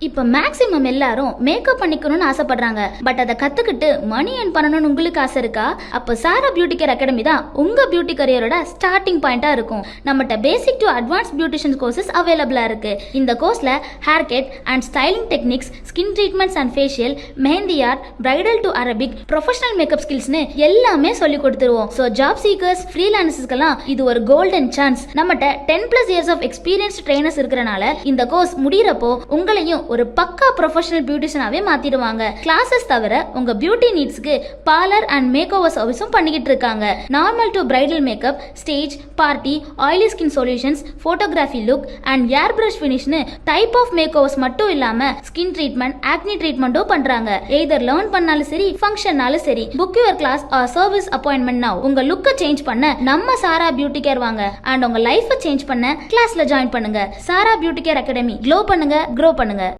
இப்போ மேக்ஸிமம் எல்லாரும் மேக்கப் பண்ணிக்கணும்னு ஆசைப்படுறாங்க. பட் அதை கத்துக்கிட்டு மணி ஏர்ன் பண்ணணும்னு உங்களுக்கு ஆசை இருக்கா? அப்போ சாரா பியூட்டி கேர் அகாடமி தான் உங்க பியூட்டி கரியரோட ஸ்டார்டிங் பாயிண்டா இருக்கும். நம்மகிட்ட basic to advance beautician courses அவைலபிளா இருக்கு. இந்த கோர்ஸ்ல hair cut and styling techniques, skin treatments and facial, mehndi art, bridal to Arabic, professional makeup ஸ்கில்ஸ்னு எல்லாமே சொல்லி கொடுத்துருவோம். ஸோ ஜாப் சீக்கர்ஸ், ஃப்ரீலான்சர்ஸ்க்கெல்லாம் இது ஒரு கோல்டன் சான்ஸ். நம்மகிட்ட 10+ இயர்ஸ் ஆஃப் எக்ஸ்பீரியன்ஸ்ட் ட்ரெயினர்ஸ் இருக்கிறனால இந்த கோர்ஸ் முடியறப்போ உங்களையும் ஒரு பக்கா ப்ரொஃபஷனல் பியூட்டிஷியனாவே மாத்திடுவாங்க. கிளாஸஸ் தவிர உங்க பியூட்டி நீட்ஸ்க்கு பார்லர் அண்ட் மேக் ஓவர் சர்வீஸும் பண்ணிக்கிட்டு இருக்காங்க. Normal to bridal makeup, stage, party, oily skin solutions, photography look and air brush ஃபினிஷ்னு டைப் ஆஃப் மேக் ஓவர்ஸ் மட்டும் இல்லாம ஸ்கின் ட்ரீட்மெண்ட், ஆக்னி ட்ரீட்மெண்ட்டும் பண்றாங்க. எய்தர் லேர்ன் பண்ணாலும் சரி, ஃபங்க்ஷன்னாலும் சரி. Book your class or service appointment now. உங்க லுக்கை சேஞ்ச் பண்ண நம்ம சாரா பியூட்டி கேர் வாங்க அண்ட் உங்க லைஃபை சேஞ்ச் பண்ண கிளாஸ்ல ஜாயின் பண்ணுங்க. Sara beauty care academy. Glow பண்ணுங்க, க்ரோ பண்ணுங்க.